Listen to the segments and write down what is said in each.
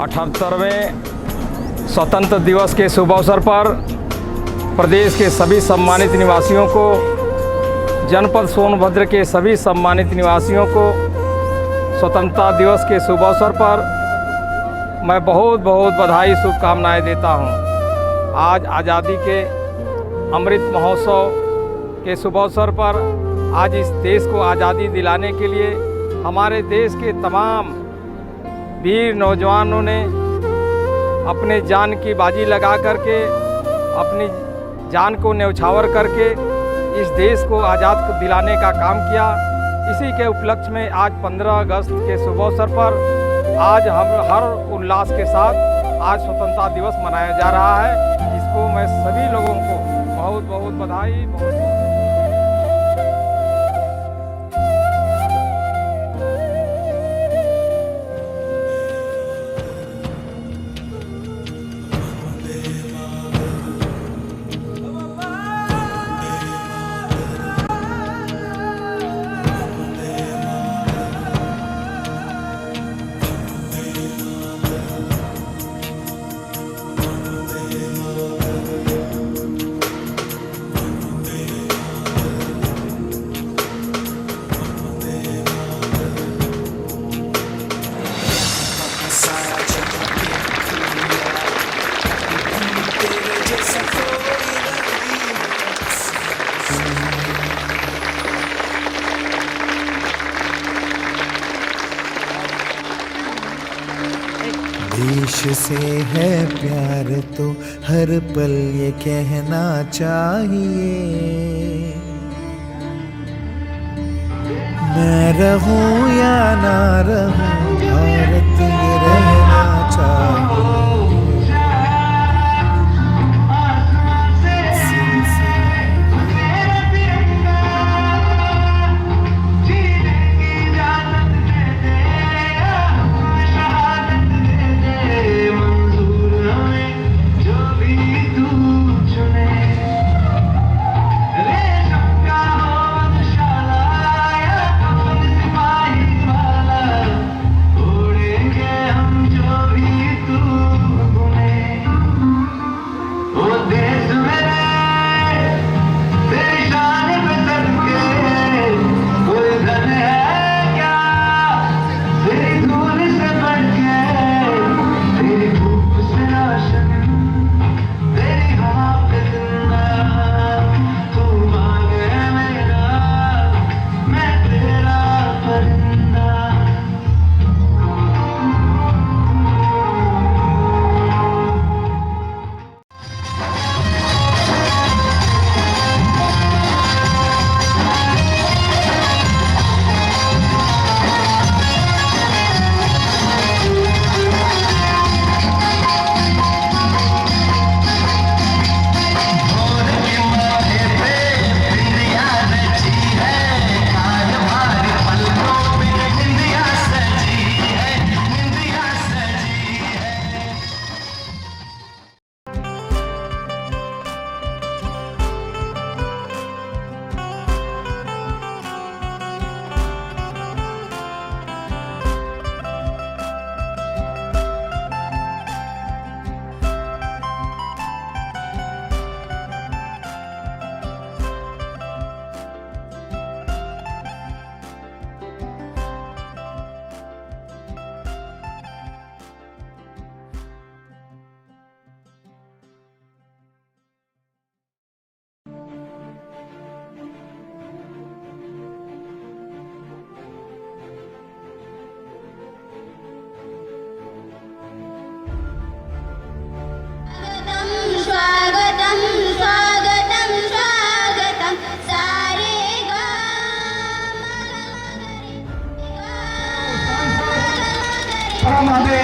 78वें स्वतंत्र दिवस के शुभ अवसर पर प्रदेश के सभी सम्मानित निवासियों को, जनपद सोनभद्र के सभी सम्मानित निवासियों को स्वतंत्रता दिवस के शुभ अवसर पर मैं बहुत बहुत बधाई शुभकामनाएं देता हूं। आज आज़ादी के अमृत महोत्सव के शुभ अवसर पर आज इस देश को आज़ादी दिलाने के लिए हमारे देश के तमाम वीर नौजवानों ने अपने जान की बाजी लगा करके, अपनी जान को न्यौछावर करके इस देश को आज़ाद दिलाने का काम किया। इसी के उपलक्ष्य में आज 15 अगस्त के शुभ अवसर पर आज हम हर उल्लास के साथ आज स्वतंत्रता दिवस मनाया जा रहा है। इसको मैं सभी लोगों को बहुत बहुत बधाई, बहुत देश से है प्यार तो हर पल ये कहना चाहिए, मैं रहूं या ना रहूं भारत ये रहना चाहिए।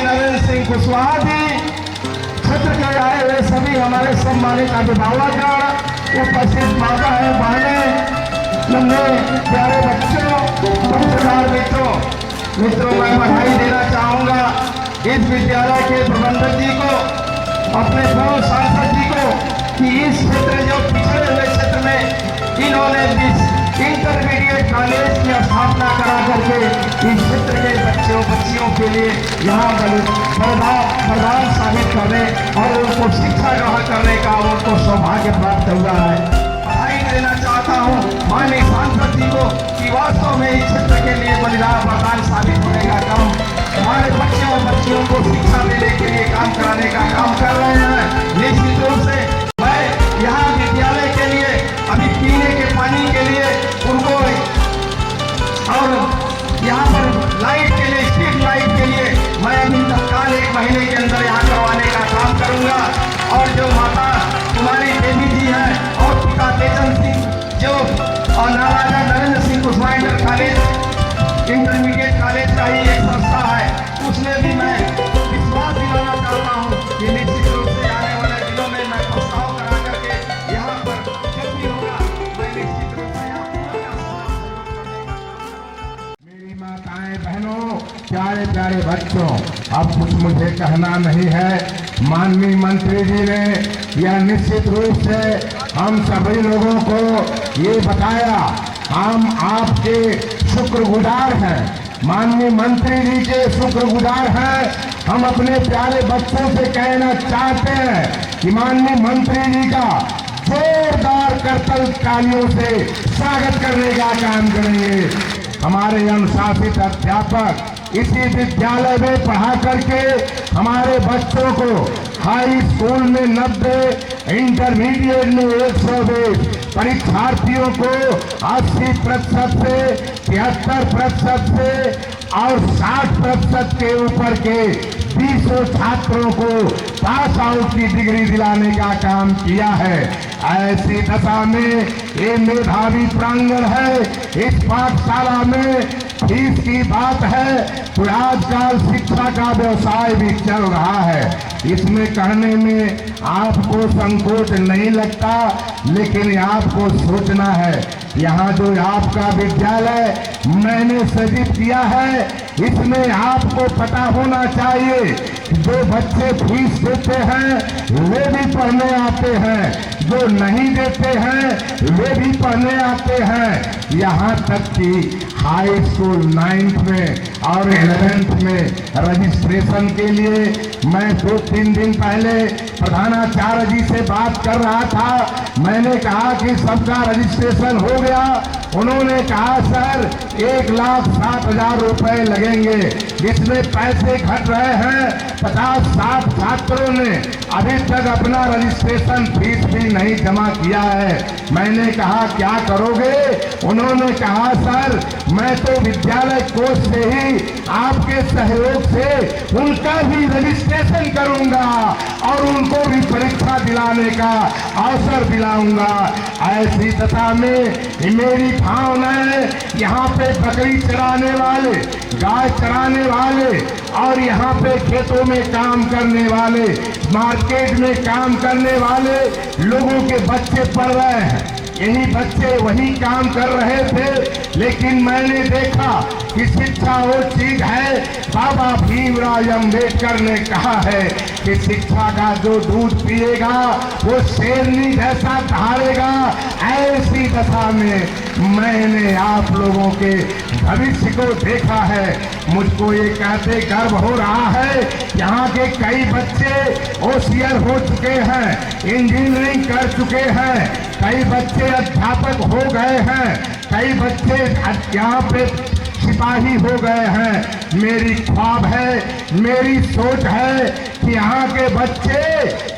नरेंद्र सिंह कुशवाहा जी, क्षेत्र के आए हुए सभी हमारे सम्मानित अभिभावकगण, उपस्थित माता है, बहनें, नन्हे प्यारे बच्चों, पत्रकार मित्रों, मैं बधाई देना चाहूँगा इस विद्यालय के प्रबंधक जी को, अपने पूर्व सांसद जी को, कि इस क्षेत्र जो पिछड़े हुए क्षेत्र में इन्होंने इंटरमीडिएट कॉलेज की स्थापना करा करके इस क्षेत्र के बच्चों बच्चियों के लिए यहाँ बलिदान साबित करने और उनको शिक्षा ग्रहण करने का उनको सौभाग्य प्राप्त हुआ है। बधाई देना चाहता हूँ माननीय सांसद जी को कि वास्तव में इस क्षेत्र के लिए बलिदान साबित होने का काम हमारे बच्चे और बच्चियों को शिक्षा देने के लिए काम कराने का काम कर रहे हैं। निश्चित रूप से मैं यहाँ विद्यालय के लिए अभी पीने के पानी के लिए उनको और यहाँ पर लाइट के लिए स्ट्रीट लाइट के लिए मैं अभी तत्काल 1 महीने के अंदर यहाँ करवाने का काम करूँगा। और जो माता कुमारी देवी जी हैं और पिता तेजन सिंह जो और Maharaja Narendra Singh Kushwaha inter college intermediate college का ही एक संस्था है, उसमें भी मैं विश्वास दिलाना चाहता हूँ कि निश्चित रूप से आने वाले दिनों में मैं प्रस्ताव करा करके यहाँ पर जब भी होगा मैं निश्चित रूप से यहाँ मेरी माताएं बहनों, प्यारे प्यारे बच्चों, अब कुछ मुझे कहना नहीं है। माननीय मंत्री जी ने यह निश्चित रूप से हम सभी लोगों को ये बताया, हम आपके शुक्रगुजार हैं, माननीय मंत्री जी के शुक्रगुजार हैं। हम अपने प्यारे बच्चों से कहना चाहते हैं कि माननीय मंत्री जी का जोरदार करतल तालियों से स्वागत करने का काम करेंगे। हमारे अनुशासित अध्यापक इसी विद्यालय में पढ़ा करके हमारे बच्चों को हाई स्कूल में 90, इंटरमीडिएट में 120, परीक्षार्थियों को 80% से 73% से और 60% के ऊपर के 200 छात्रों को पास आउट की डिग्री दिलाने का काम किया है। ऐसी दशा में ये मेधावी प्रांगण है, इस पाठशाला में फीस की बात है तो आजकल शिक्षा का व्यवसाय भी चल रहा है। इसमें कहने में आपको संकोच नहीं लगता, लेकिन आपको सोचना है यहाँ जो आपका विद्यालय मैंने सृजित किया है, इसमें आपको पता होना चाहिए जो बच्चे फीस देते हैं वे भी पढ़ने आते हैं, जो नहीं देते हैं वे भी पढ़ने आते हैं। यहाँ तक कि हाई स्कूल 9th में और 11th में रजिस्ट्रेशन के लिए मैं 2-3 दिन पहले प्रधानाचार्य जी से बात कर रहा था। मैंने कहा कि सबका रजिस्ट्रेशन हो गया। उन्होंने कहा सर 1,07,000 रुपए लगेंगे, जिसमें पैसे घट रहे हैं। 50-60 छात्रों ने अभी तक अपना रजिस्ट्रेशन फीस भी नहीं जमा किया है। मैंने कहा क्या करोगे? उन्होंने कहा सर मैं तो विद्यालय कोष से ही आपके सहयोग से उनका भी रजिस्ट्रेशन करूंगा और उनको भी परीक्षा दिलाने का अवसर दिलाऊंगा। ऐसी दशा में मेरी भावना है यहाँ पे बकरी चराने वाले, गाय चराने वाले और यहाँ पे खेतों में काम करने वाले, मार्केट में काम करने वाले लोगों के बच्चे पढ़ रहे हैं। यही बच्चे वही काम कर रहे थे, लेकिन मैंने देखा कि शिक्षा वो चीज है। बाबा भीमराव अम्बेडकर ने कहा है कि शिक्षा का जो दूध पिएगा वो शेरनी जैसा धारेगा। ऐसी दशा में मैंने आप लोगों के भविष्य को देखा है। मुझको ये कहते गर्व हो रहा है, यहाँ के कई बच्चे होशियार हो चुके हैं, इंजीनियरिंग कर चुके हैं, कई बच्चे अध्यापक हो गए हैं, कई बच्चे यहाँ पे सिपाही हो गए हैं। मेरी ख्वाब है, मेरी सोच है कि यहाँ के बच्चे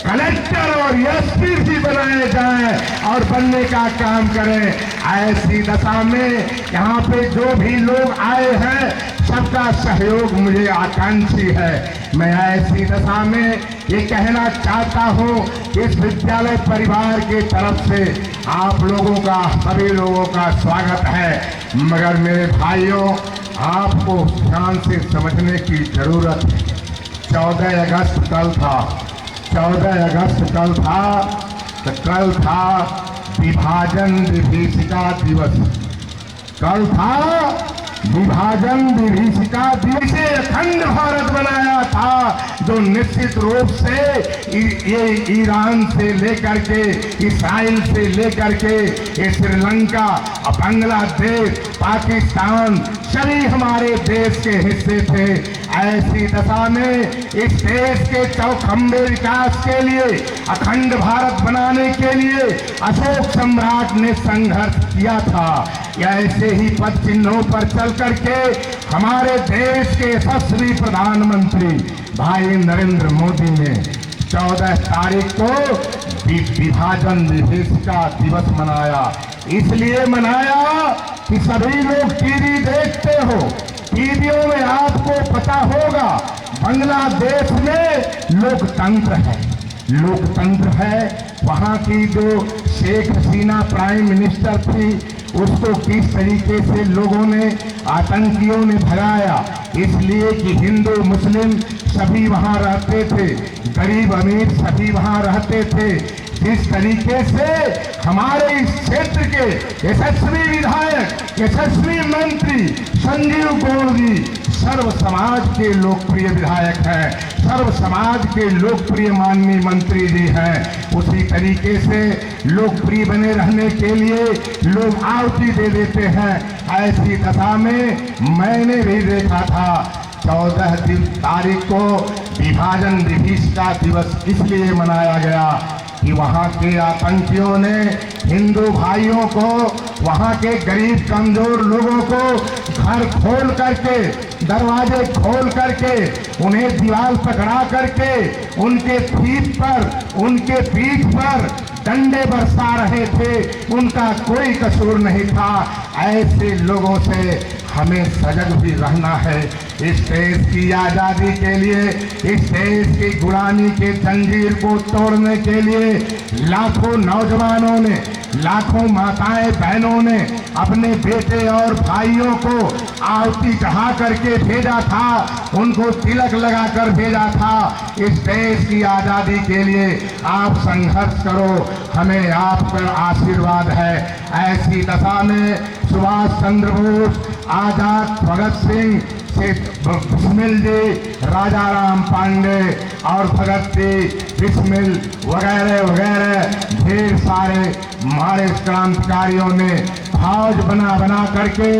कलेक्टर और एसपी भी बनाए जाएं और बनने का काम करें। ऐसी दशा में यहाँ पे जो भी लोग आए हैं सबका सहयोग मुझे आकांक्षी है। मैं ऐसी दशा में ये कहना चाहता हूँ इस विद्यालय परिवार के तरफ से आप लोगों का, सभी लोगों का स्वागत है। मगर मेरे भाइयों, आपको ध्यान से समझने की जरूरत है। 14 अगस्त कल था, 14 अगस्त कल था, तो कल था विभाजन विभीषिका दिवस। कल था विभाजन विभीषिका दिवस। अखंड भारत बनाया था, जो निश्चित रूप से ये ईरान से लेकर के, इसराइल से लेकर के, ये श्रीलंका, बांग्लादेश, पाकिस्तान, सभी हमारे देश के हिस्से थे। ऐसी दशा में इस देश के चौखंबे विकास के लिए, अखंड भारत बनाने के लिए अशोक सम्राट ने संघर्ष किया था। ऐसे ही पद चिन्हों पर चल करके हमारे देश के यशस्वी प्रधानमंत्री भाई नरेंद्र मोदी ने 14 तारीख को विभाजन विभेदिका दिवस मनाया। इसलिए मनाया कि सभी लोग टीवी देखते हो, टीवियों में आपको पता होगा बांग्लादेश में लोकतंत्र है, लोकतंत्र है। वहां की जो शेख हसीना प्राइम मिनिस्टर थी, उसको किस तरीके से लोगों ने, आतंकियों ने भगाया, इसलिए कि हिंदू मुस्लिम सभी वहां रहते थे, गरीब अमीर सभी वहां रहते थे। इस तरीके से हमारे इस क्षेत्र के यशस्वी विधायक, यशस्वी मंत्री संजीव कौर जी सर्व समाज के लोकप्रिय विधायक हैं, सर्व समाज के लोकप्रिय माननीय मंत्री जी हैं। उसी तरीके से लोकप्रिय बने रहने के लिए लोग आहुति दे देते हैं। ऐसी दशा में मैंने भी देखा था 14 तारीख को विभाजन विभेदिका दिवस इसलिए मनाया गया कि वहाँ के आतंकियों ने हिंदू भाइयों को, वहाँ के गरीब कमजोर लोगों को घर खोल करके, दरवाजे खोल करके, उन्हें दीवार पकड़ा करके उनके पीठ पर, उनके पीठ पर डंडे बरसा रहे थे। उनका कोई कसूर नहीं था। ऐसे लोगों से हमें सजग भी रहना है। इस देश की आज़ादी के लिए, इस देश की गुलामी के जंजीर को तोड़ने के लिए लाखों नौजवानों ने, लाखों माताएं बहनों ने अपने बेटे और भाइयों को आहुति चढ़ा करके भेजा था, उनको तिलक लगाकर भेजा था। इस देश की आज़ादी के लिए आप संघर्ष करो, हमें आप पर आशीर्वाद है। ऐसी दशा में सुभाष चंद्र बोस, आजाद भगत सिंह, बिस्मिल जी, राजा राम पांडे और भगत जी बिस्मिल वगैरह वगैरह ढेर सारे हमारे क्रांतिकारियों ने फौज बना करके,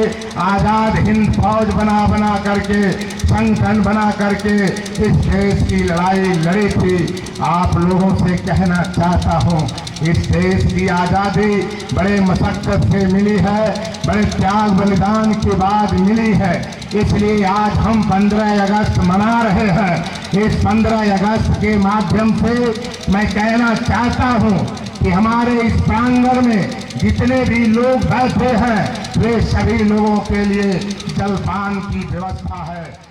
आजाद हिंद फौज बना करके, संगठन बना करके इस देश की लड़ाई लड़ी थी। आप लोगों से कहना चाहता हूँ, इस देश की आज़ादी बड़े मशक्कत से मिली है, बड़े त्याग बलिदान के बाद मिली है। इसलिए आज हम 15 अगस्त मना रहे हैं। इस 15 अगस्त के माध्यम से मैं कहना चाहता हूँ कि हमारे इस प्रांगण में जितने भी लोग बैठे हैं, वे सभी लोगों के लिए जलपान की व्यवस्था है।